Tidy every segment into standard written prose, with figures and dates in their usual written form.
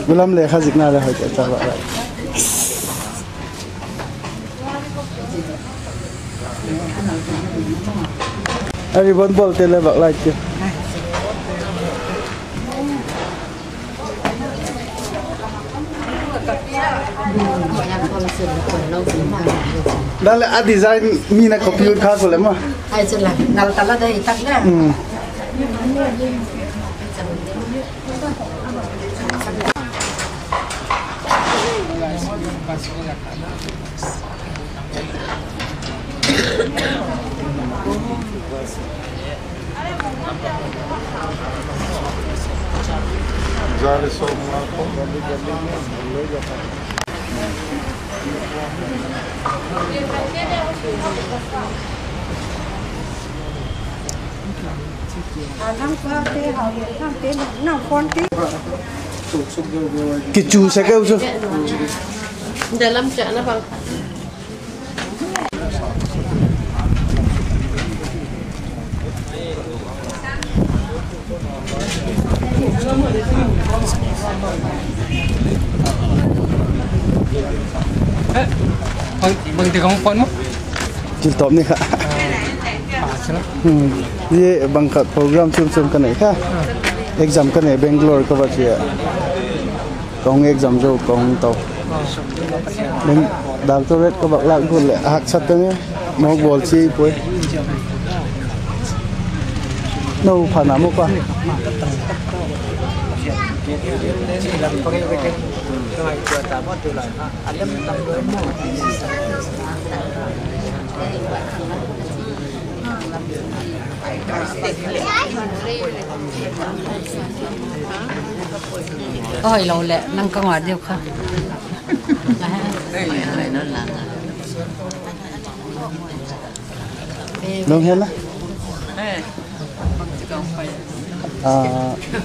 Gulam le khazik na le hoy ta chawa ra Ari bon bol te le bak lai ke Dale a design mi na computer kha ko le ma ai chân là ngal tala dai tak na Zale so Kicu sa ka uso dalam cak na bang Bang tengok phone mo? Jil top ni kha Ye bangkat program sum ka nai kha Exam ka nai Bangalore ka ba chia Kong exam jo kong to Nên doctorate ka bak lak gul le hak sat ta ne Mo bol chi poi No phana mo pa ôi lâu lẹ năng có ngoài điều không Nong hen na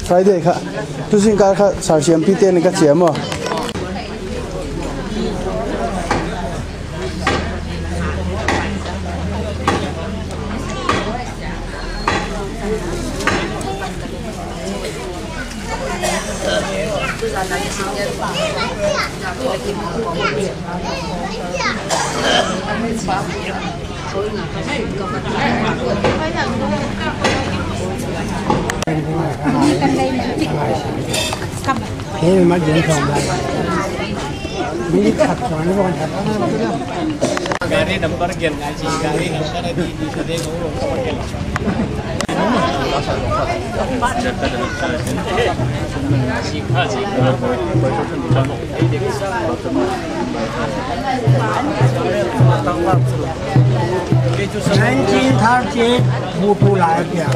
Friday kha tu sin ka kha sar siam pi te ne ka chiam mo Thế mà điện thoại lại Ini thật rồi nó còn thật Gari number gen ngaji, gari number di sini ngurung sama gen. Nanti tharci butuh lagi ya.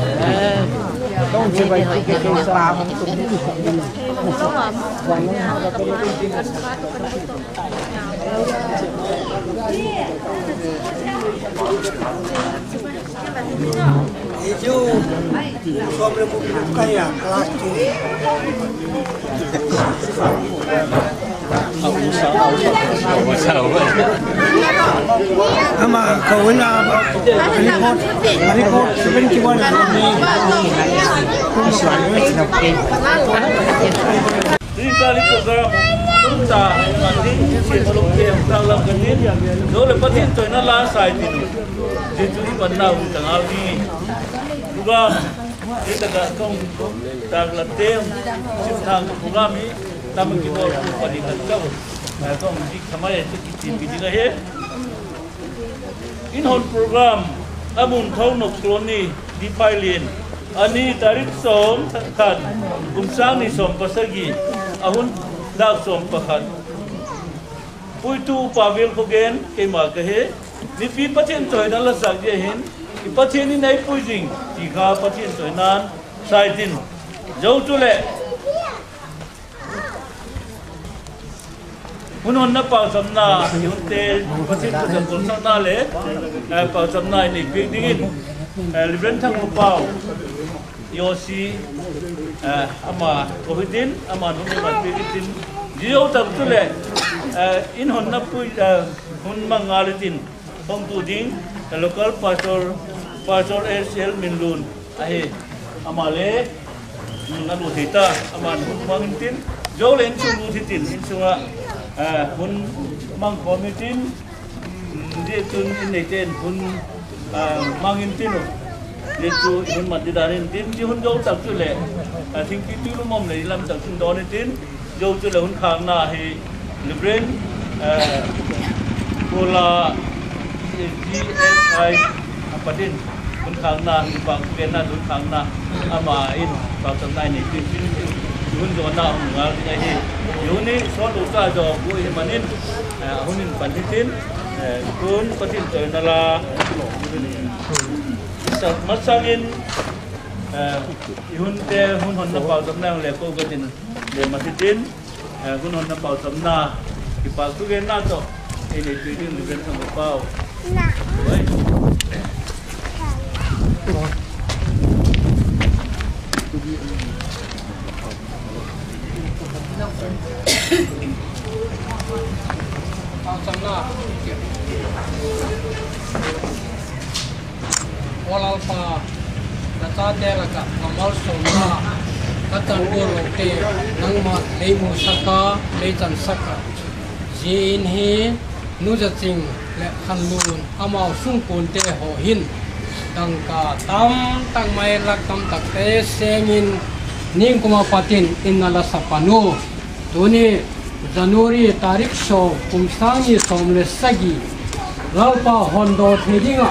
Don't coba kita paham untuk itu sobre kayak kelas ama kau na ini kau sebenarnya mana ini kali program tunta nanti si maluknya yang dalam kenin do lepas itu na la sai itu jadi panau tengah ni juga kita kau tak latih tentang program ini namun kita padikan kau kau mesti kemana itu kita pilih he inhon program amun kau nak koloni di Thailand ani tarik som kan kumsang ni som pasagi ahun dak som pakat puitu pavel kogen kema kahe ni pi patien toy dan la sak je hin i patien ni nai puijing ti kha patien toy nan saitin jau tule hunon na pa samna yunte patien tu jangkol sakna le pa samna ni pi dingin libren thang pau Yosi ama Kohidin ama Numan Pigitin Jio Tabtule in Honapu Hun Mangalitin Hong Tuding the local pastor ACL Minlun Ahe Amale na lu thita aman hun mangin tin zo len chu lu thitin in sunga hun mang komitin di tun in nei ten hun mangin tin di chu hun madidarin tin di hun zo tak chu le thing ki tu lu mom nei lam tak chu don tin zo chu le hun khang na hi libren kola GSI apadin hun khang na bang ken na hun khang na ama in bang tam nai ni tin hun zo na ngal ni hi yuni so lu ka zo bu hi manin hunin panditin kun patin to na la masangin hun te hun hon na pau tam na le ko ko tin le masitin hun hon na pau tam na ki pa tu gen na to ini tu din lu ben sang pau na Walalpa data delaka ngamal sona katan gorote nangma leimu saka leitan saka jin he nujating le khanlun amau sungpun te ho hin dangka tam tang mai lak tam takte sengin ning kuma patin innala sapanu tuni Januari tarik so kumsangi somle sagi lalpa hondo thedinga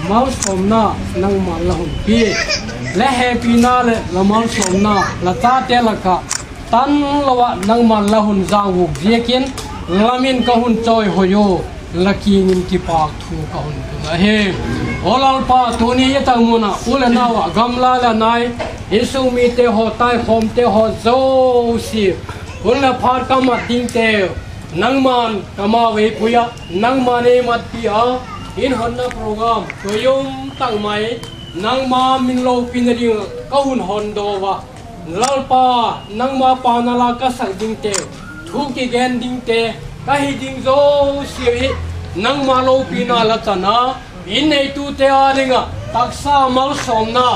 mal somna nang malahum pi le happy na le lamal somna lata telaka tan lawa nang malahun zawuk jekin lamin kahun choi hoyo lakingin ki pak thu kahun na he olalpa tuni yatamuna ulanawa gamla la nai isumi te ho tai khom te ho zo si ulna phar kamat ding te nangman kamawe puya nangmane mat pia in honna program toyum tangmai nangma minlo pinaring kahun hondowa lalpa nangma panala ka sagding te thuki gen ding te kahi ding zo siwi nangma lo pinala chana inei tu te aringa taksa mal somna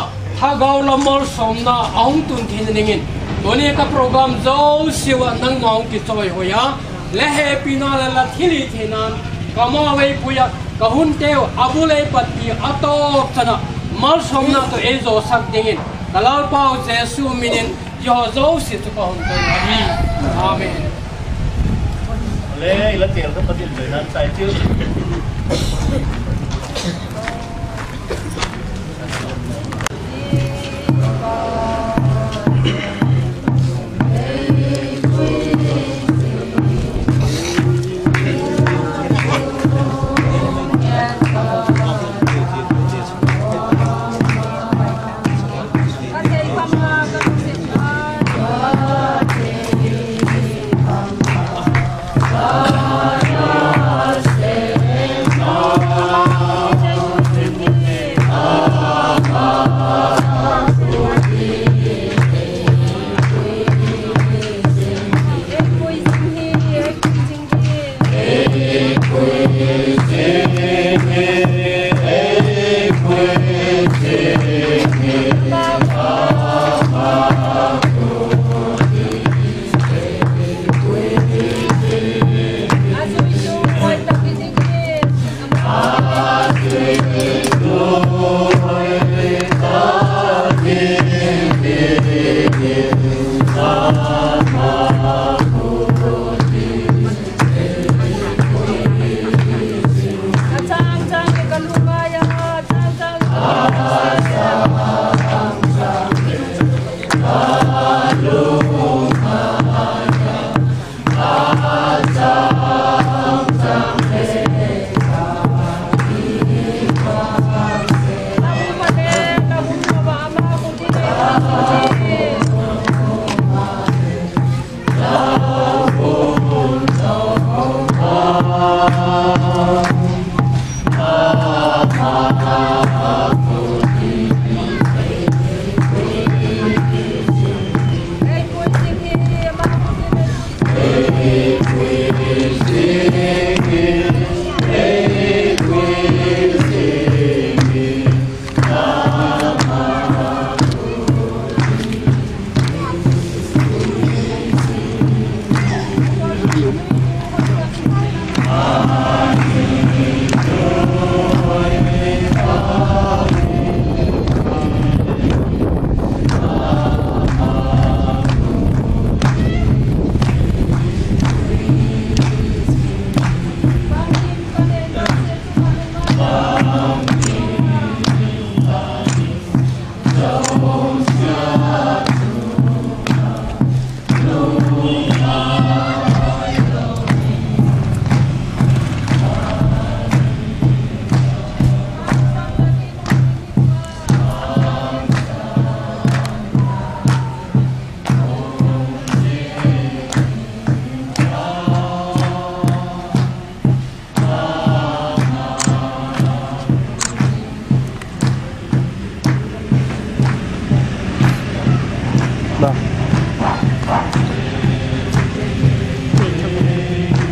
thagaw la mal somna ahung tun thiningin toni ka program zo siwa nangma ki choi hoya lehe pinala la thili thinan kamawe puya kahun teo abule pati atop chana mal somna to ezo sak dingin kalal pau jesu minin yo zo si to kahun to nahi amen le ila tel ka patin de nan sai chu Chang chang ke kalunga ya chang chang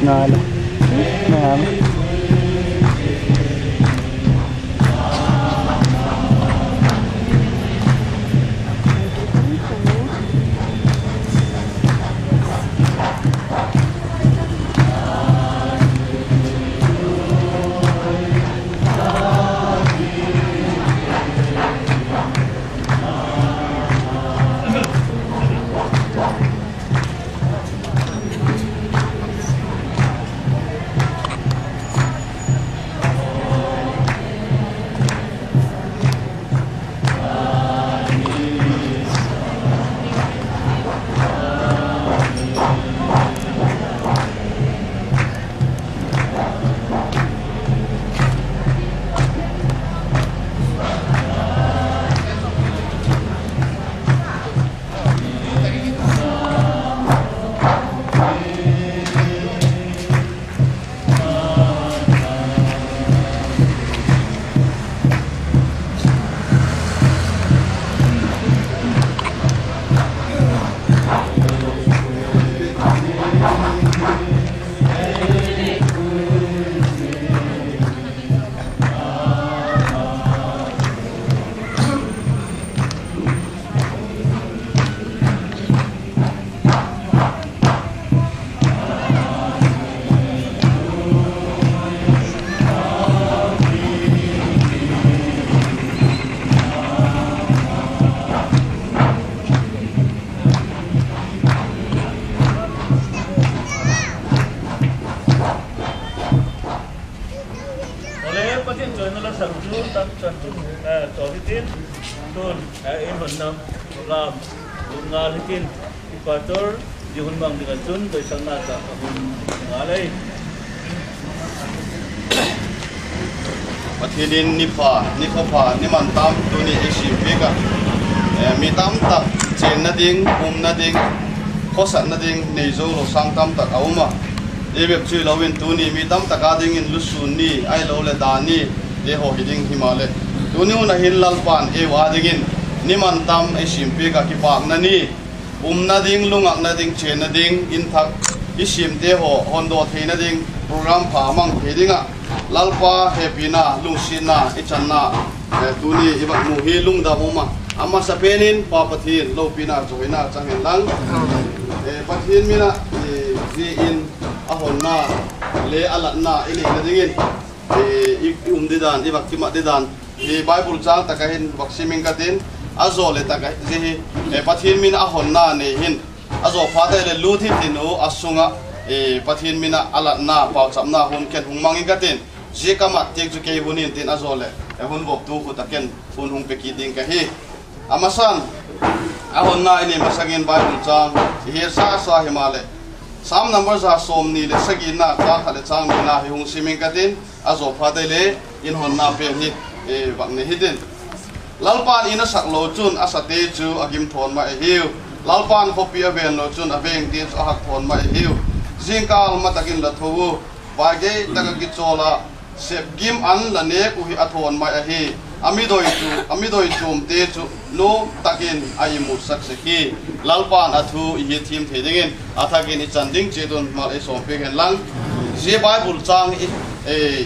ngài này ngài Equator dihun bang dengan tun dari sana tak ngalai. Pathilin nipa niman tam tu ni isi pega. Mi tam tak chen na ding na ding khosa na ding neizo lo sang tam tak auma. Ebek chui lawin tu ni mi tam tak ading in lusun ni ai lo le dani le ho hiding himale. Tu ni una hilal pan e wadingin niman tam isi pega ki pak na ni. Na ding lungak na ding chen na ding in thak isim te ho hondo thei na ding program pha mang he dinga lalpa happy na lungsin na ichanna tuni ibak mu hi lungda moma ama sa penin pa pathin lo pina joina changin lang pathin mina ji in ahon na le alat na ile na dingin didan ibak kima didan hi bible chang takahin vaksimin katin azo le taka jehi pathin min ahon na ne hin azo father le luthi tinu asunga pathin min alat na pau chamna hun ken hung mangin katin jekama tek ju ke hunin tin azo le hun bok tu khu taken hun hung peki ding ka hi amasan ahon na ini masangin bible chang hi sa himale sam number za som ni le sagina ka khale chang ni na hi hung simin katin azo father le in hon na pe ni bang ne hidin lalpan ina saklo chun asate chu agim thon ma hiu lalpan khopi aven lo chun aveng ti ahak thon ma hiu jingkal matakin la thowu bage takaki chola sep gim an la ne ku hi athon ma hi amidoi chum te chu no takin aimu sakseki lalpan athu hi thim thedingen athakin ichanding chedon mal e som pe gen lang je bible chang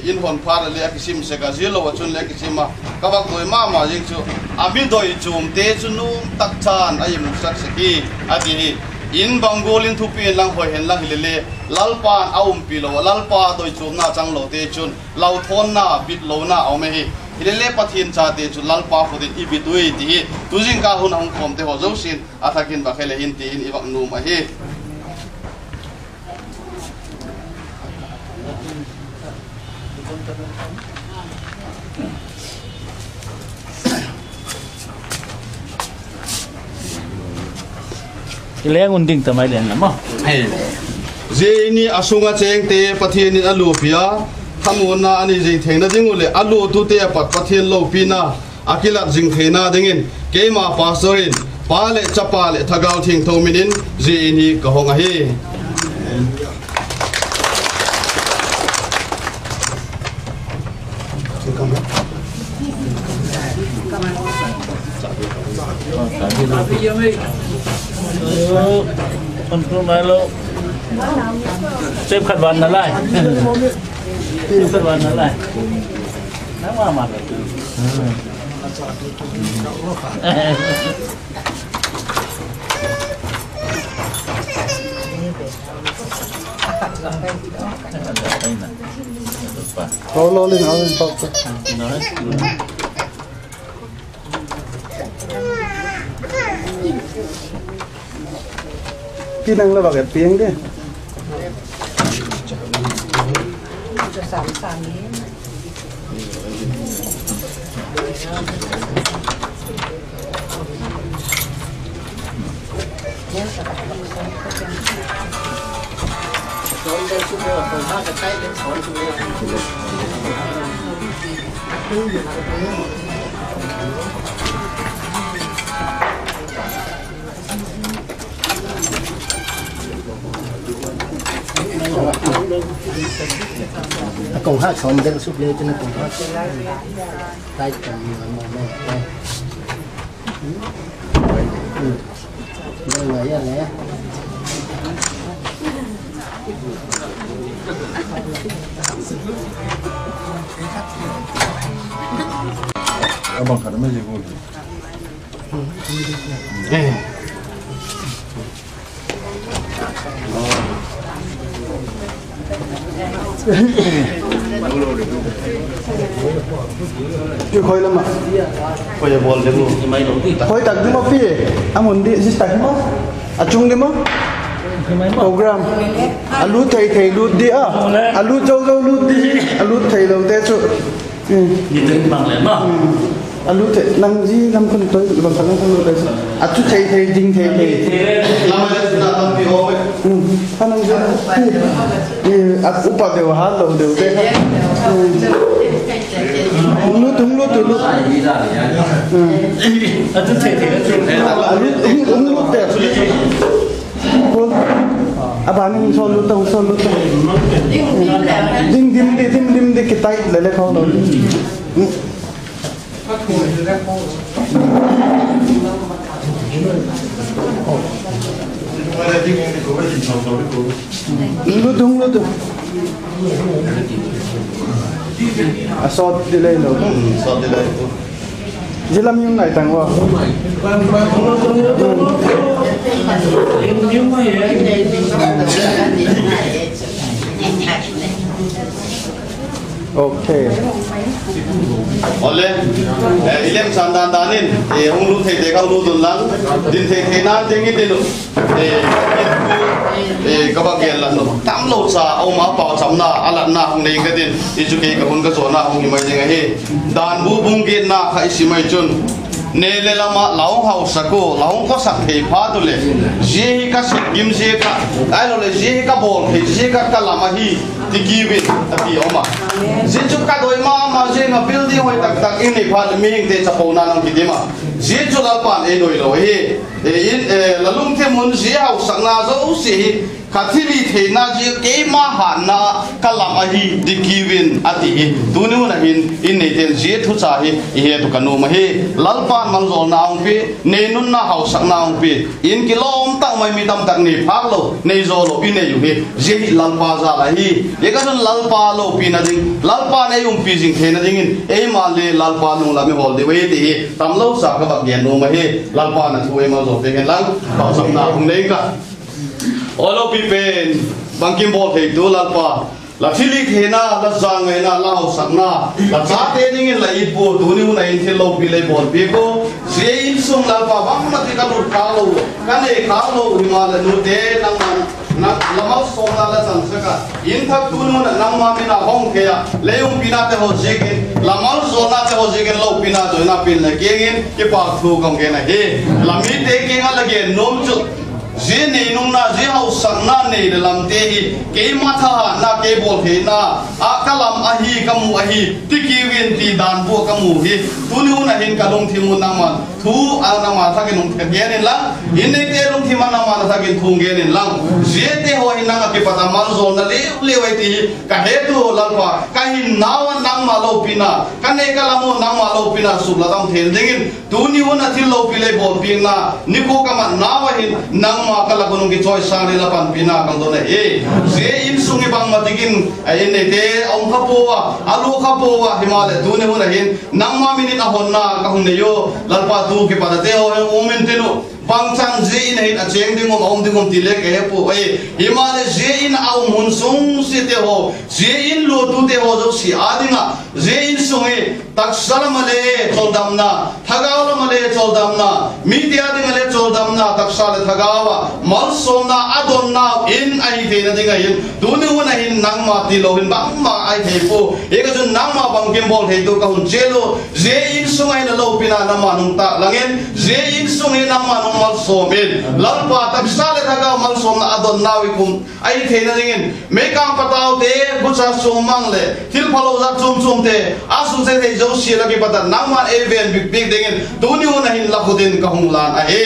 in hon phar le akisim se ka zelo wachun le akisima kabak noi ma jing chu amidoi chum te chu nu takchan aimu sakseki adi in bangolin thupi lang hoi hen lang hilele lalpan aum pilo lalpa doi chum na chang lo te chun lau thon na bit lo na au me hi hilele pathin cha te chu lalpa khudin ibitui ti tujing ka hun hong khom te ho zo sin athakin ba khele hin ti in ibak nu ma hi Ilang unding tamai len lama. Je ini asunga cheng te pathin in alu pia thamuna ani jing thengna dingule alu tu te pat pathin lo pina akila jing thena dingin keima pastorin pale chapale thagaw thing thominin je ini kahonga hi Kontrol nai lo Sếp khát văn lại. Sếp khát văn lại. Nó mà Kalau lin awin pak. Pinang lah pakai piang deh. Cùng hát son dân súp lê cho nó cùng hát tay cầm mồm này đây người này Abang kan mana je pun. Chưa khơi lắm ạ. Kau yang bol demo. Khơi tak di mana pi? Amun di sista di mana? Acung di mana? Program. Alu thầy lut đi à? Alu châu lut đi. Alu thầy lâu thế chứ. Nhìn thấy bằng lẽ mà. Alu thầy năng gì năm con tới bằng thằng năng lut đấy. Achu thầy ding thầy. Lama dah sudah tahu pihak. Kan năng gì? Aku pada wahal lâu đều thế. Lut. Aduh thầy Lut deh. Abang ni solut tahu. Dim di kita lele kau lalu. Lut. Asal delay lo. Asal delay tu. Jelam yung naik tangwa. Okay. Oleh, ilem sandan danin, ulu thei dekau lu dulang, din thei nan tengi delu, kabagian lah no. Tam lo sa, oma pau samna, alat na hong nei kadin, isu kei kahun kasona hong imai jengahi, dan bu bungkit na kai simai chun. Nele lama laung hau sako laung ko sak thei pha tu le je ka sikim je ka ai lo le je ka bol thei je ka lama hi tikiwin api oma je chu ka doi ma je nga building hoi tak in nei pha le ming te chapona nang kidima je chu lal pan e noi lo he in lalung the mun je hau sakna zo se kathili the na je ke ma han na kalama hi tikiwin ati tuni mun hin in nei ten je thu cha hi he tu kanu ma he lalpa manzol naung pi nenun na hau sak naung pi in kilom tak mai mitam tak ni phak lo nei zo lo pi nei yu hi je lalpa za la hi ye ka don lalpa lo pi na ding lalpa nei pi jing the na ding in e ma le lalpa lu la mi hol de we ti tam lo sa ka bak gen no ma he lalpa na thu e ma zo te gen lang pa sam na hung nei ka olo pi pen bangkim bol the tu lalpa la thili thena la zangai na la ho sakna la cha te ning in la it po tu ni una in thil lo pi le bol pi ko se in sum la pa bang ma ti ka lut ka lo ka ne ka lo hima la nu te nang man na la ma so na la chan saka in thak tu nu na nang ma mi na hong ke ya le um pi na te ho je ke la ma so na te ho je ke lo pi na do na pin la ke ngin ke pa thu kong ke na he la mi te ke nga la ge nom chu je nei nung na je hau sang na nei de lam te hi ke ma tha na ke bol the na a kalam a hi kamu a hi tiki win ti dan bu kamu hi tu ni una hin ka dong thi mun na ma thu a na ma tha ke nung the ge ne lang in nei te dong thi ma na ma tha ke thung ge ne lang je te ho hin na ke pata man zol na le wai ti ka he tu lang pa ka hin na wa nang ma lo pina ka ne ka lamu nang ma lo pina su la dam thel dingin tu ni una thi lo pi le bol pi na ni ko ka ma na wa hin nang ma kala gunung ki choice sang ni lapan pina kang dona e je in sungi bang matikin ai ne te ong khapowa alu khapowa himale dune huna hin nangma minit ahon na ka hun ne yo lalpa tu ki pada te ho omen tenu pangchang je in hit a cheng dingom om dingom tilek e pu e himale je in au mun sung si te ho je in lo tu te ho jo si adinga je in sungi taksala male choldamna thagawla male choldamna media dingale choldamna taksala thagawa mal somna adonna in ai the na dinga hin tuni huna hin nangma ti lo hin bang ma ai the pu e ka jun nangma bang kem bol he do ka hun jelo je in sungai na lo pina na manung ta langin je in sungai na manung mal somin lalpa taksala thagawa mal somna adonna wi kum ai the na dingin me kang pataw te bucha sumang le thil phalo za chum chum te asu se the jo si la ki pata nangma even big big dingin tuni huna hin la khudin ka hung lan a he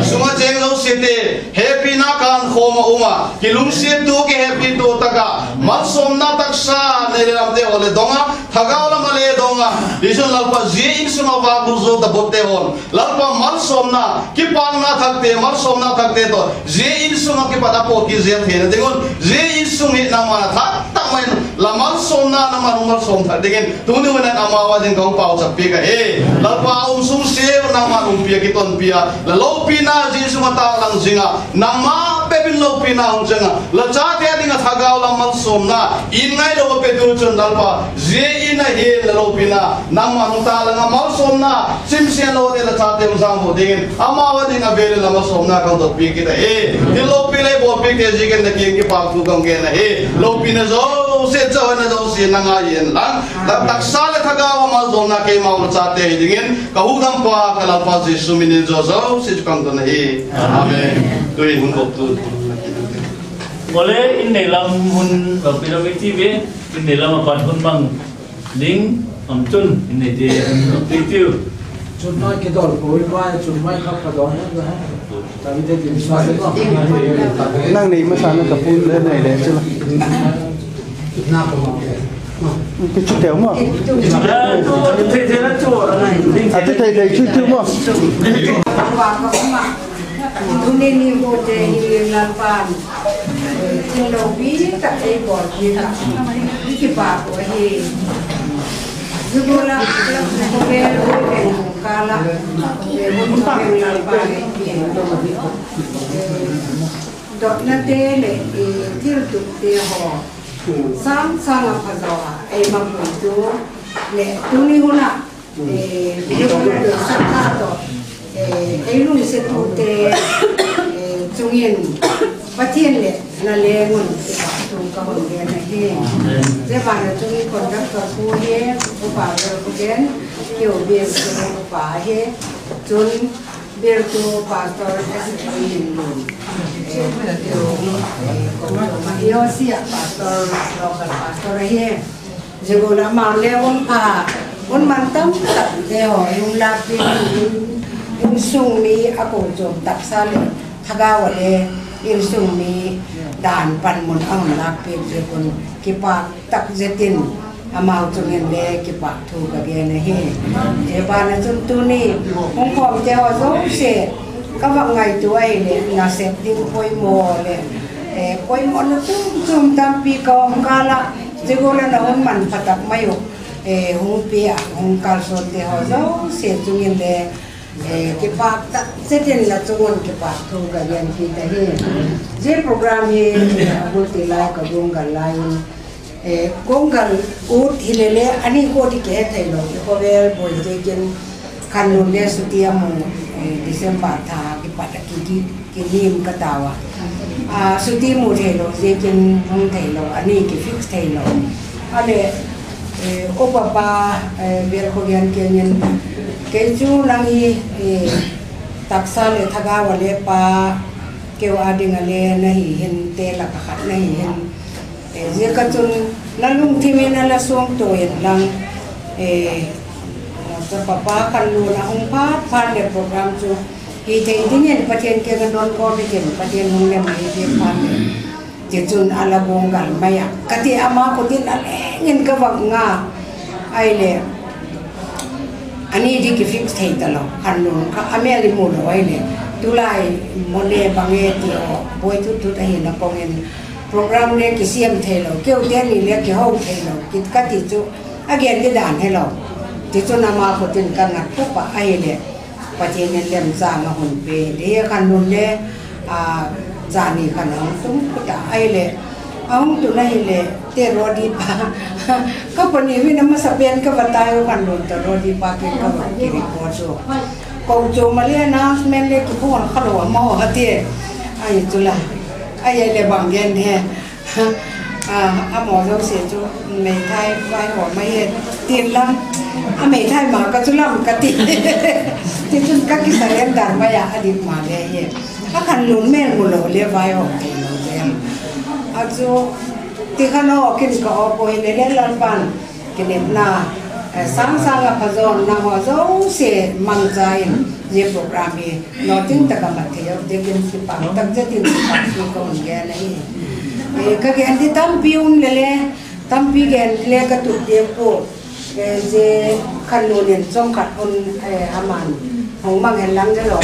sunga jeng lo si te happy na kan khoma uma kilung si tu ke happy tu taka mal somna taksa ne ram te ole donga thagawla male donga dison lalpa ji in suma ba buzo da botte hon lalpa mal somna ki pang na thakte mal somna thakte to ji in suma ki pada po ki je the dengon ji in sumi na ma thak ta men la mal somna na ma mal som tha degen tuni wana amawa den kong pau chap pi ka e lalpa sum se na ma pia ki ton pia la lo pina ji suma ta lang jinga na ma pebin lo pina hong jinga la cha te dinga thagaw la mal somna in ngai lo pe du chun lalpa je ina he la lo pina na ma hong ta la mal somna sim se lo de la cha te sang ho degen amawa dinga bele la mal somna kang dot pi ki ta e hi lo pi le bo pi ke ji ken na ki pa tu kang ge na e lo pina zo se cha na zo si na nga yen lang la tak sa le thagaw mal somna ke ma lo cha te dingen ka hu dam pa ka la pa ji su min zo zo se kang don he amen tôi muốn gặp tôi có lẽ in này làm hun ở pyramid TV in này làm apa hun bang link am chun in này thì tiêu chun mai cái đó rồi mai chun mai khắp cả đó nữa ha tại vì cái gì mà cái năng này mà sao nó tập phun lên này để chưa cái chút kéo mà thế là chỗ à thế thầy chút mà Dunia ni bote hilangan, terlebih tak ekor kita, kita boleh. Juga boleh kalau boleh hilangan. Dok nanti le tiru dia ho, sang apa doa, mampu tu le tuni huna, juga boleh sakado. Elung se tote chungin patien le na lengun tu ka hon ge na he je ba na chungin conductor ko he ko pa ko gen kyo be ko pa he chun ber to pastor asitrin lo ma yo si pastor local pastor he je go la ma le on pa on mantam ta de ho yung la insung mi ako jom taksa le thagawa le insung mi dan pan mun ang malapit je kun kipa tak jetin amau chungen le kipa thu ka ge na he e ba na chun tu ni hong khom je ho zo se ka wa ngai tu ai le na se ding poi mo le e poi mo na tu chum tam pi ka ong kala je go la na hon man patak mayo e hong pi a hong kal so te ho zo se chungen le kipa tak setin la chungon kipa thu ka yan kita he je program he bulti lai ka gongal lai gongal ut hilele ani ko ti ke thailo ko ver bol je gen kanun le sutia mo December tha kipa ta ki nim ka tawa suti mo thailo je gen hong thailo ani ki fix thailo ale o papa ver ko yan kenyen keju langi taksa le thaga wale pa kewa dinga le nahi hin te la ka nahi hin je ka chun lalung thimena la song to yen lang sa papa kan lu na hong pa le program chu hi thei dingen patien ke gan don ko de ken patien hong le mai de pa je chun ala bongal maya kati ama ko din ale ngin ka wag nga ai le anh đi cái fix thấy tao lo khăn luôn các anh em đi mua rồi này tu lại một đề bằng nghe thì bôi chút thấy nó công nghệ program này cái xem thấy lo kêu tiền này cái hậu thấy lo cái cái thì chú again cái đàn thấy lo thì chú nằm ở trên căn ngặt chút và ai này và trên nên làm ra mà hồn về để khăn luôn đấy giả này khăn ông chúng cái ai này ông tụi này là tiền rồi đi ba các bạn này vì nằm sắp bên các bạn tay khăn luôn từ rồi đi ba cái các bạn kia có chỗ câu chỗ mà liên announcement đấy cái phong khăn luôn mau hết tiền ai tụi là ai là bằng gen hè mỏ dâu xịt chú mày thay vai hỏi mày tiền lắm mày thay mà cái chú làm cái tiền thì chú các cái sản phẩm đàn bây giờ đi mà đây các khăn luôn men một lỗ le vai hỏi thì nó xem chú thì khăn họ cái có bồi lên lên bàn cái niệm na sáng sáng là phải dọn na họ dâu xịt mang dài về program này nó tính tất cả mọi thứ để cái sự bảo tất cả những cái sự công nghệ này các cái anh đi tam piun lele tam pi gen le ka tu de ko je khăn luôn liền trong cắt on aman hong mang hen lang lo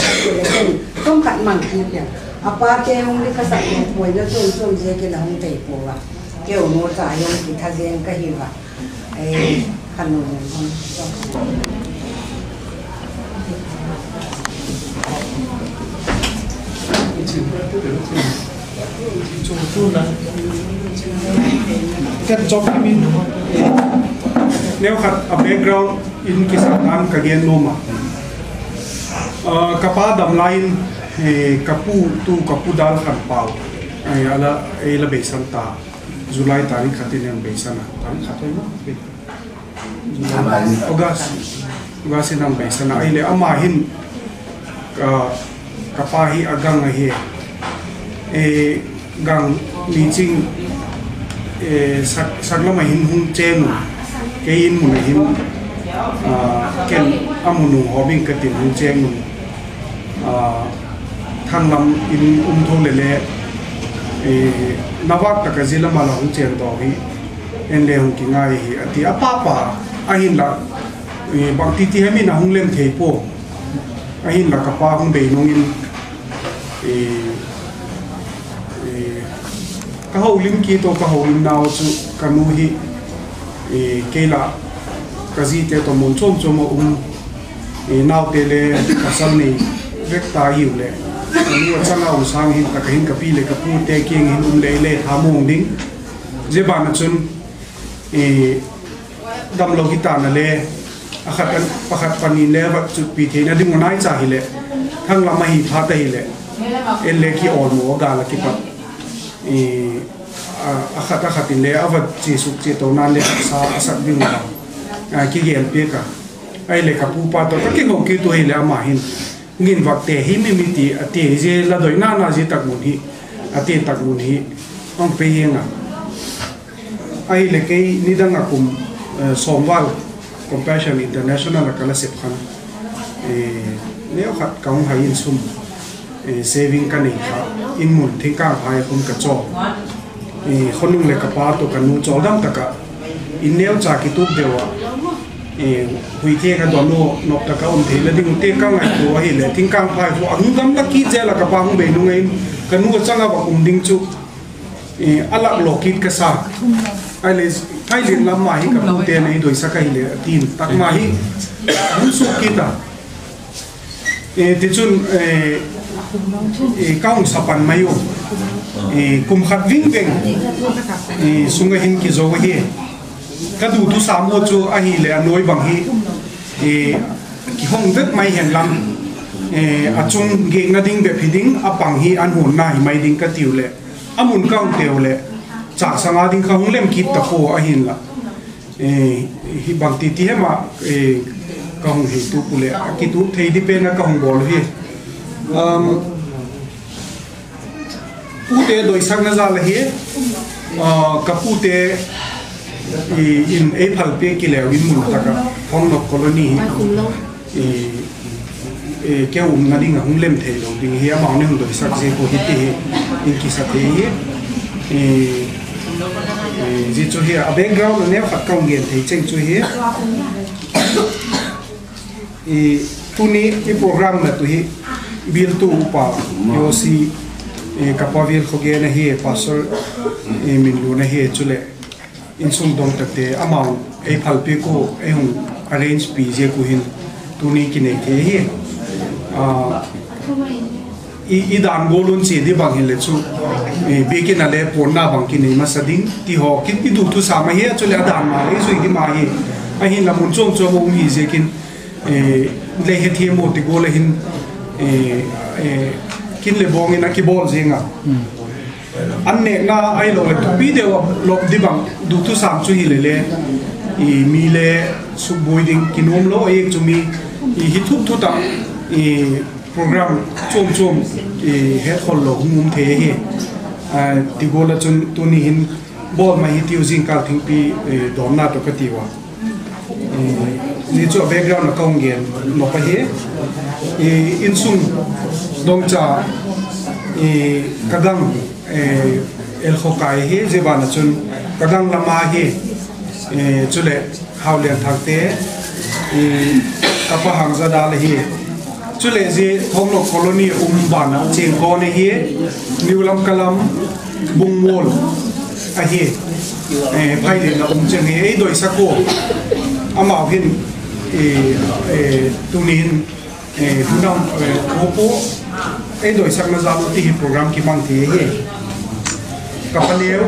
trong cắt mang ki ya apa te hong đi ka sa ne poi na trong je ke na hong te po wa ke o no ta yong ki tha jen ka hi wa khăn luôn liền cái job mình nếu khát background in cái sản phẩm cái gen nôm capa đầm line capu dal khăn pau ala la besan ta July tarik khatin yang besan tarik khatin August yang besan ai le amahin capa hi agang hi gang meeting saklama hin hung chen ke in mun hin ken amunu hobing katin hung chen mun thang lam in thong le nawak ta kazila mala hung chen do hi en le hung kingai hi ati apa ahin la bang ti hemi na hung lem thei po ahin la kapa hung be nong in kahau lim ki to kahau lim naw chu kanu hi kela kazi te to mon chom chom naw te le kasal ni vek ta hiu le ni wa changa u sang hin ta hin ka pi le ka pu te king hin le thamong ding je ba na chun dam lo ki ta na le akhat kan pakhat pani le wa chu pi the na ding nai cha hi le thang lama hi pha ta hi le el le ki on mo ga la ki pa akhat in le avat chi suk chi to nan le sa asak ding la ki gel pe ka ai le ka pu pa to ka ki ngom ki to hi le ama hin ngin wak te hi mi ti ate je la doi na je tak mun hi ate tak mun hi ong pe yenga ai le ke ni dang akum somwal compassion international kala sep khan leo khat kaung hai in sum saving ka nei kha in mun thika hai khum ka cho khonung le ka pa to kanu chodam taka in neo cha ki tup dewa hui the ka do no nok taka um the le ding te ka ngai to hi le ting kang phai fu ang dam la ki je la ka pa hum be nu ngai kanu ka changa ba kum ding chu alak lokit ka sa ai le ai le lam ma hi ka pu te nei doi sa kai le tin tak ma hi hun su kita ti chun kaung sapan mayo kum khat ving veng sunga hin ki zo hi ka du tu sam ho chu a hi le anoi bang hi ki hong vet mai hen lam a chung ge na ding be phiding a pang hi an hun na hi mai ding ka tiu le amun kaung teu le cha sanga ding ka hong lem kit ta ko a hin la hi bang ti ti hema kaung hi tu pule ki tu thei di pe na kaung bol hi pute doi sang na za la hi ka pute in a phal pe ki le win mun ta ka hong nok colony ke na ding hong lem thei lo ding hi ma ne doi sak je ko hi te in ki sa te hi ji chu hi a background ne khat kaung gen thei cheng chu hi tuni i program na tu hi bil tu pa yo si kapavil khoge na hi pastor min lu na hi chule in sum dong takte amount e phalpe ko e hung arrange pi je ku hin tuni ki ne the hi i dan golun chi di bang hin le chu be ki na le porna bang ki nei masading ti ho ki ti du tu sa ma hi chule dan ma le su ki ma hi a hin la mun chong cho ho hi je kin le he thi mo ti go le hin kin le bong ina ki bol zinga an ne na ai lo le tu pi de lo di bang du tu sam chu hi le mi le su boiding kinom lo ek chu mi hi thup thu ta program chom he khol lo hum the he ti go la chun tu ni hin bol ma hi ti using kal thing pi dom na to ka ti wa ni chu background na kong gen no pa he in sung dong cha kadang el khokai he je ba na chun kadang lama he chule haulian thakte kapa hangza dal he chule je thonglo colony ba na cheng ko ne he niulam kalam bungmol a he phai le na cheng he doi sako ama hin tunin hunam opo doi sak na zam ti program ki mang the he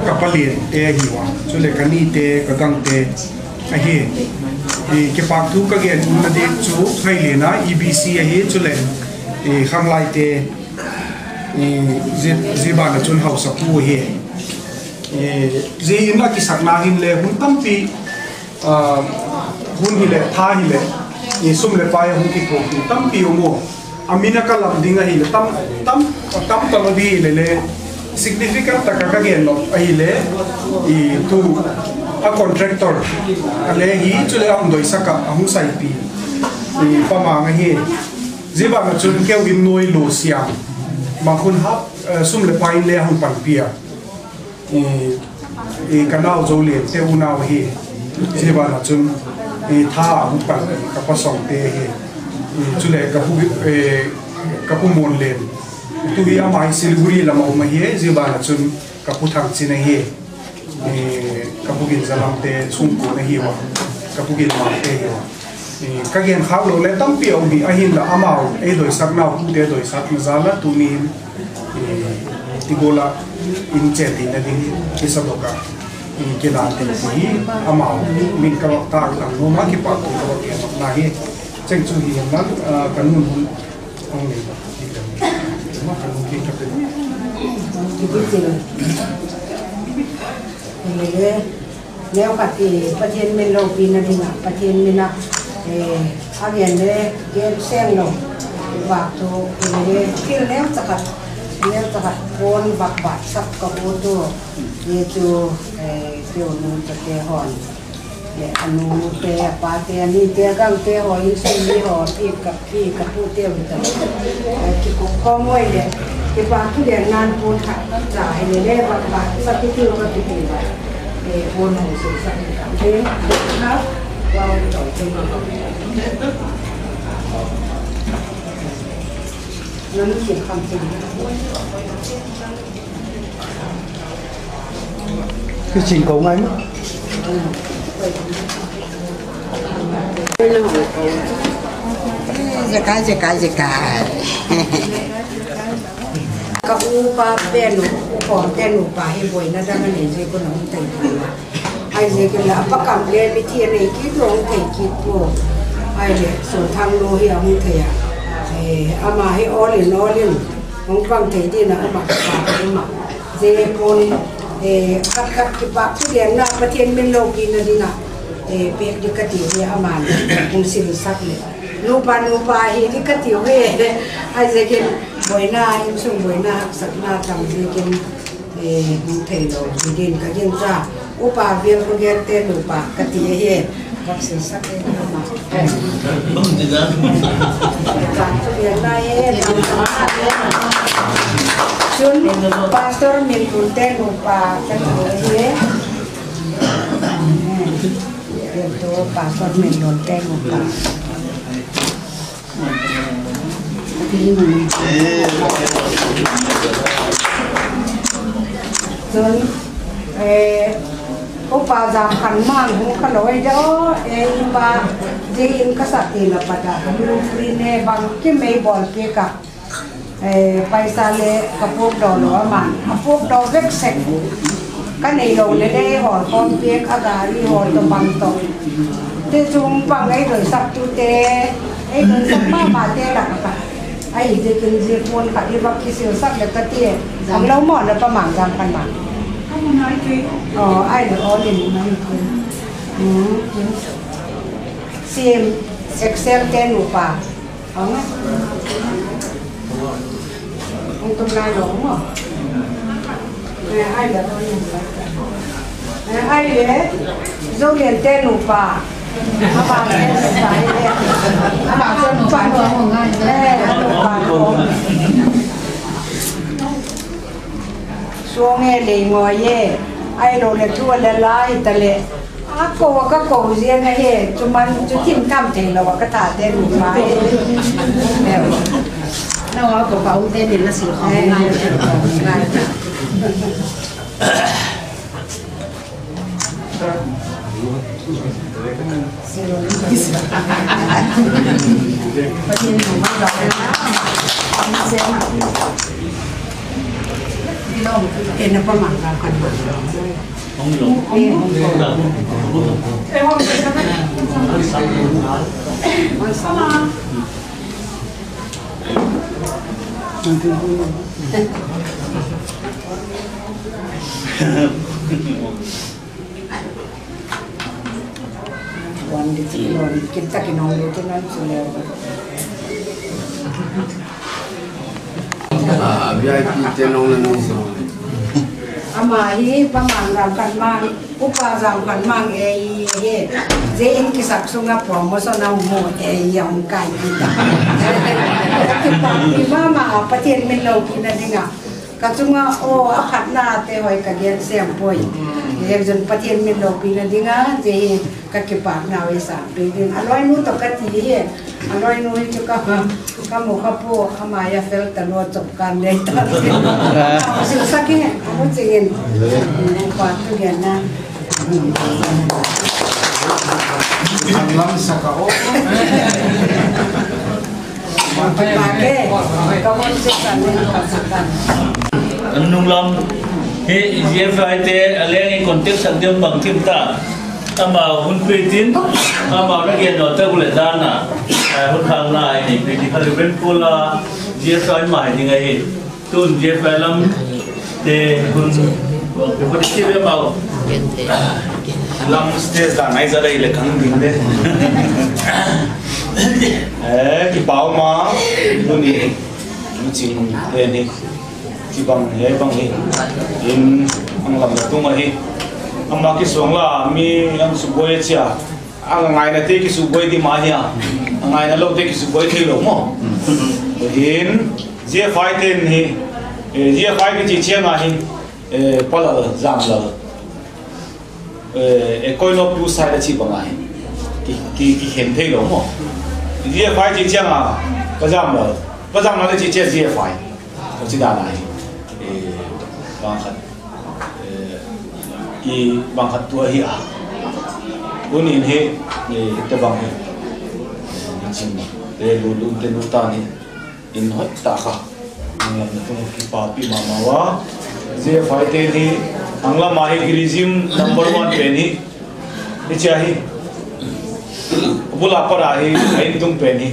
kapalien te hiwa chule kani te kadang te a he ke pak thu ka gen na de chu khai le na EBC a he chule khanglai te je ba na chun house pu he je in la ki sak na hin le hun tampi hun hi le tha hi le sum le pa hun ki ko tampi mo amina ka lam dinga hi le tam ka bi le significant taka gen lo ai le tu a contractor ale hi chule am doi saka amu sai pi pa ma nga hi ziba na chun ke win noi lo sia ma khun hap sum le pai le hang pan pia kanao zo le te una hi ziba na chun tha hang pan ka pa song te hi chule ka pu mon le tu hi amai Siliguri lama ma hi ziba na chun ka pu thang chi na hi kapugin zalam te sungko na hiwa kapugin ma te hiwa kagen khak lo le tam pi obi ahin la amao e doi sak na pu te doi sak na zala tuni tigola in cheti na ding kisaboka ke la te hi amao min ka ta lang no ma ki pa to ko ke na hi cheng chu hi nan kanun hun ong le ma kanun ki ka te nếu các cái phát hiện mình lâu pin là gì nào phát hiện mình là áp dụng để cái xem nó và to cái kia nếu chắc con bạc sắp có bộ to như cho kiểu nó cái hòn anh nó cái ba cái này cái gang cái hỏi xin đi hỏi cái phụ tiêu vậy cái cũng có mỗi đấy cái ba thứ để nan buồn khát giải để bạc sắp cái tiêu cái gì vậy buồn hồ sự sẵn cảm thấy khát vào đổi thêm nó chỉ không chừng cái trình cống anh Jika ka upa penu ko tenu pa hi boy na da ne je ko no tai na ai je ke la pa kam le mi thi ne ki dong tai ki po ai le so thang lo hi am the ya ama hi olin hong pang te di na ama pa ma je kon khat ki pa thu le na pa thien min lo ki na di na pe di ka ti hi ama kung sil sak le lupa hi di ka ti he ai je ke buổi na em sung buổi na sắc na tầm gì kinh thầy đồ gì kinh cái dân ra upa viên có ghen tên upa cái gì hết các sự sắc lên mà các sự viên này chun pastor mình cũng tên upa cái gì hết viên to pastor mình cũng tên upa Rồi cô bà giảm khăn mang cũng khăn lỗi đó em bà dễ in cái sạc tiền là bà đã lưu free nè bằng cái mấy bol kia cả paisa le kapok do lo man kapok do vek sek cái này đồ le đây hỏi con việc agari hỏi to bằng to te chung bằng ấy rồi sắp tu te ấy rồi sắp mà te đặt cả ấy thì cái gì muốn cả đi vào cái siêu sắp là cái tiền ông lâu mòn là có mảng giảm khăn mảng không nói gì ai được ở liền nói xem Excel tên của bà không á ông tung lai đúng không ai được ai đấy dâu liền tên của bà các bạn phải các bạn chân phải của bà xuống nghe để ngồi ye ai đồ là chua là lai ta lệ các cô riêng này he chúng mình chú tìm cam thì là cái thả tên của bà nó có bảo tên thì nó sửa không ngay Ini apa makan Wan di sini, kita kinong itu nanti sudah. VIP tenong na Ama hi pamang ram kan mang upa ram kan mang je in kisak sunga promotion na mo yang kai kita ki mama patien min lo kina dinga katunga o akhat na te hoy ka gen sem poi ekjon patien min lo kina dinga je ka ki pak na we sa pe din aloi nu to ka ti he aloi nu chu ka mo ka po ama ya fel ta no chop kan le ta siu saking ko chingin pa tu gen na lam sakao Nung lam he GFI te aleng context sakdem bang tim ta ama hun petin ama na gen no ta bule dana hun khang na ni pe di khali ben kola GFI mai ni ngai tun GFI lam te hun ko ti be ma lam stage da nai za dai le khang ding de ki pau ma nu ni ching he ni ki bang he bang he in ang lam tu ma hi amma ki song la mi ang su boy chia ang ngai na te ki su boy di ma hi ngai na lo te ki su boy the lo mo in je fai ten hi je fai ki chi chia na hi pala zam la koi no pu sai da chi bang ai ki hen the lo mo je fai chi chia na ba zam la de chi chia je fai ko chi da na hi bang khat ki bang khat tua hi unin he te bang he chin le lu lu te nu ta ni in hot ta kha ngam na tu ki pa pi ma ma wa je fai te ni angla ma hi regime number 1 pe ni cha hi bula para hi ai tung pe ni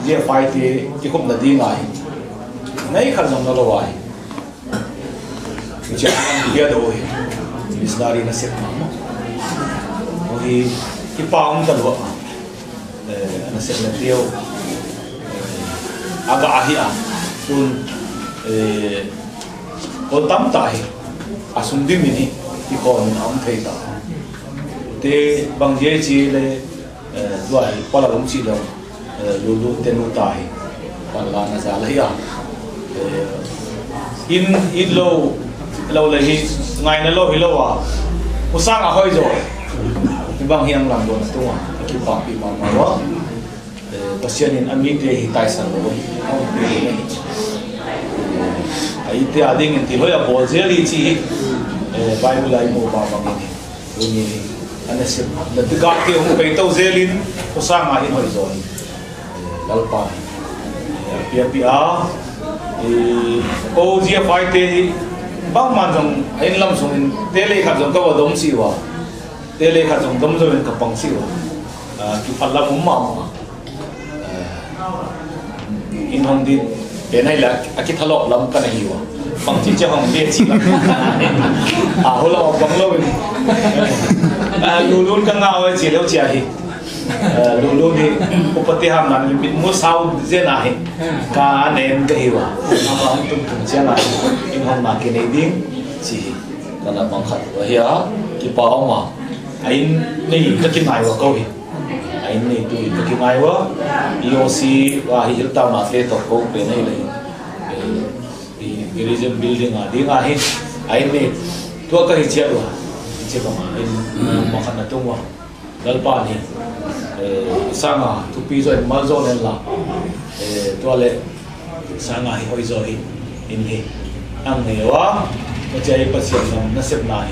je fai te ki khop na di ngai nai khal jong na lo wai cha dia do hi isnari na set ma hi ki paung ta lo na set na tio aga ahi un ko tam ta hi asum dim ni ki ko nam thei ta te bang je chi le duai pala rum chi lo lu lu te nu ta hi pala na za la ya in lo lâu là hi ngày nó lâu hi lâu à, một sáng à hơi rồi, thì bằng hiang làm đồ tu à, cái bảo bị bảo mà quá, pasianin ami te hi tai san lo ai te ading ti hoya bol zeli chi bible ai mo ba bang ni ana se na te ga ke ho pe to zelin ko sa ma hin hoi zo lalpa pia pia o dia fai te bang man jong en lam sung te le kha jong ka wa dom si wa te le kha jong dom zo ka pang si wa ki phal la mum ma in hong din bên này là cái thalo lắm cái này hiểu bằng chỉ cho hồng bia chỉ lắm hồi là bằng lâu luôn luôn cái ngao ấy chỉ lâu chỉ hi luôn luôn đi có bất kỳ ham nào mình biết mua sao dễ này cả nền cái hiểu mà không tung tung dễ này in hồng mà cái này điên chỉ là bằng khát và hiểu cái bao mà anh này cái này vào câu anh này tụi cái mai quá IOC và hiểu tao mà thế tổ công bên này là religion building đi ngay anh này tua cái gì rồi chứ không anh mà khăn là tung quá dal pa ni sang à tu pi rồi mal rồi nên là tua lệ sang à hoi rồi in hi ang này quá cái chơi pasien nó xếp này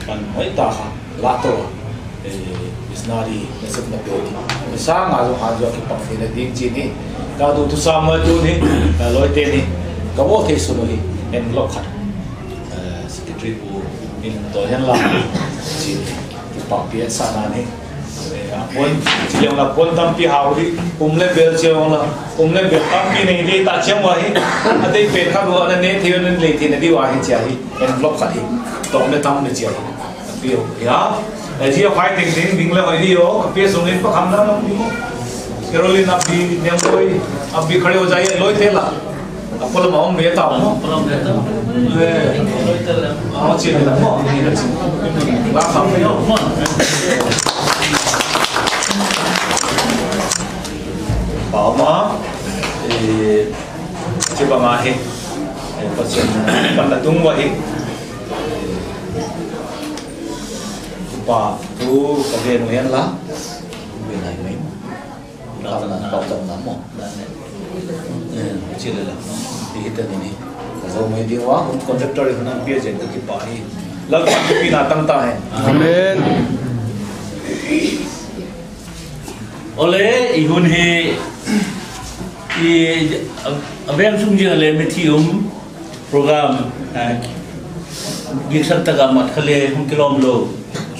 còn mấy ta ha lá to isnari nasib na pwede. Sa nga yung hadyo ki pangfina din jini. Kado to sama to ni loite ni. Kamo te sunuli en lokhat. Secretary po in to yan lang jini. Ki pangpiat sana ni. Apon siyang la pon tampi hawri umle bel siyang la umle bel tampi ni di ta siyang wahi. Ate pen ka bo na ne thiyo nen le thi na di wahi chiahi en lokhat hi. To ne tam ne chiahi. Pio ya dia fighting thing bing le hoi dio pe sungin pa kham na mo Caroline abhi nem koi abhi khade ho jaiye loi thela apol ma hom be ta mo loi thela a chi la mo ni la chi ba kham yo mo bảo ma chi ba ma he pasien pan la tung wa he và tu cái gì nó hiện lá bên này mấy đó là bảo trọng lắm mà chỉ là đi hết này rồi mấy điều quá cũng contractor thì nó biết gì cái bài lần cái pin nào tăng ta amen ole ihun he i avem sung je le methium program gi sakta ga mat khale hum kilom lo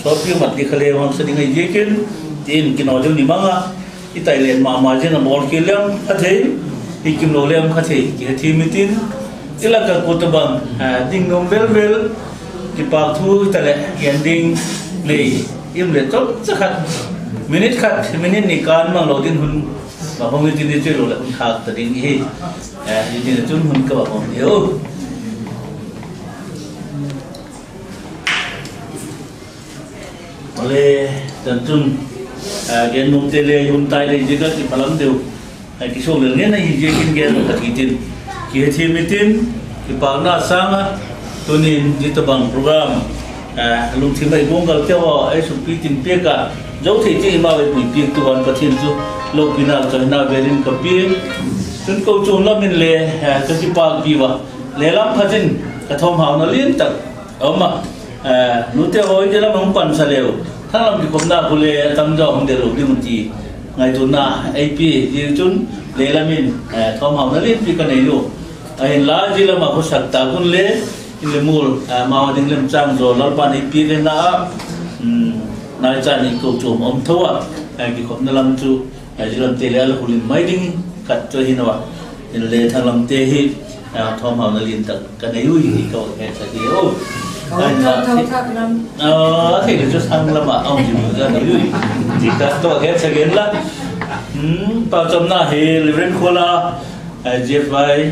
Sopi mat di khale wang seding ai jekin tin kinol ni manga i Thailand ma jena bol kilam khathei ikim lo lem khathei ki thi mitin ilaka kotabang ding nom bel ki pa thu tale ending le im le tot sakhat minute ni kan mang lo din hun ma hong tin ni che lo la hun khak ta ding hi ni chun hun ka ba hom yo oleh tentu gen nung tele yun tay le juga di palam deu ki so le ne na hi je kin gen ka kitin ki thi mitin ki pa na sanga tunin di tabang program lung thi mai bong gal tewa ai su pi tin pe ka dấu thì chỉ mà về buổi tiệc tuần và thiên du lâu khi nào cho nào về đến cặp bia chúng câu chuyện là mình lệ cái bạc bia lệ lắm phát triển cái thom hào nó liên tục mà nút theo hồi chứ là không quan sát đều thằng làm gì cũng đã có lệ tăng giàu không để rồi đi một chi ngày tuần nào AP gì chúng lệ là mình thom hào nó liên vì cái này luôn hiện lá chỉ là mà có sạch ta cũng lệ lệ mùl mà định làm trang rồi lão bạn AP cái nào nãy giờ những câu chuyện ông thua cái con làm chú cái làm tê là hulin mấy đinh cắt cho hin nào nên lệ thằng làm tê hi thom hào nó liên tục cái này ui câu cái sao thì ô thì cái chút thằng làm mà ông chỉ muốn ra này ui thì cái to cái sao cái là bao trăm na hi livren khola jeff vai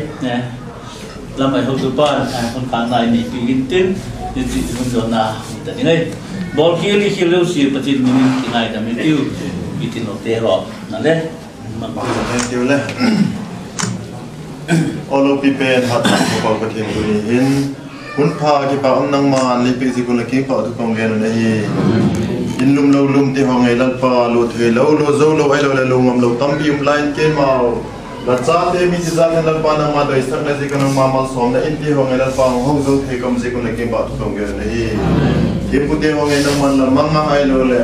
làm ai học tụi bạn con khán này này begin tin thì chỉ muốn cho na thì này bol kili kilo si patin minin kinai kami tiu bitin otero nale tiu le olo pipen hat ko ko tin ni hin hun pha ki pa om nang man li pi si ko la ki ko tu kong gen ne hi in lum te hong ai lal pa lo the lo zo lo ai lo la lungam lo tam pi line ke mau la cha te mi ji zan lal pa na ma do istak na ji kan ma mal som na in te hong ai lal pa hong zo the kam ji ko na ke ba tu tong ge nei ke pu te hong ai na man la manga ai lo le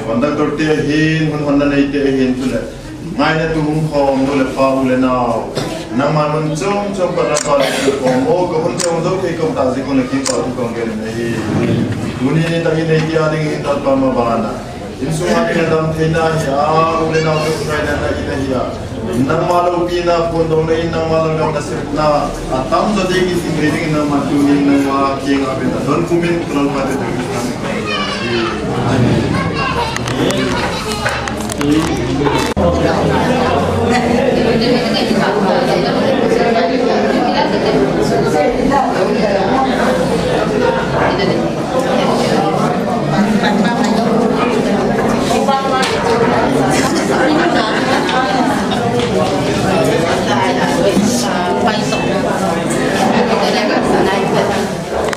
conductor te hin hun hon na nei te hin tu le ngai na tu hum khom lo le pa u le na na ma mun chom pa na pa le ko mo ko hun te hong zo ke kam ta ji ko na ke ba tu tong ge nei dunia ni tak ini dia dengan tanpa mabana. Insya Allah dalam tenda ya, oleh nak berkait dengan kita ya. Nang malu pina pun dong ni nang malu dong nasib na. Atam jadi kita sendiri nang matu ni nang waking apa na. Don kumin terlalu pada tu.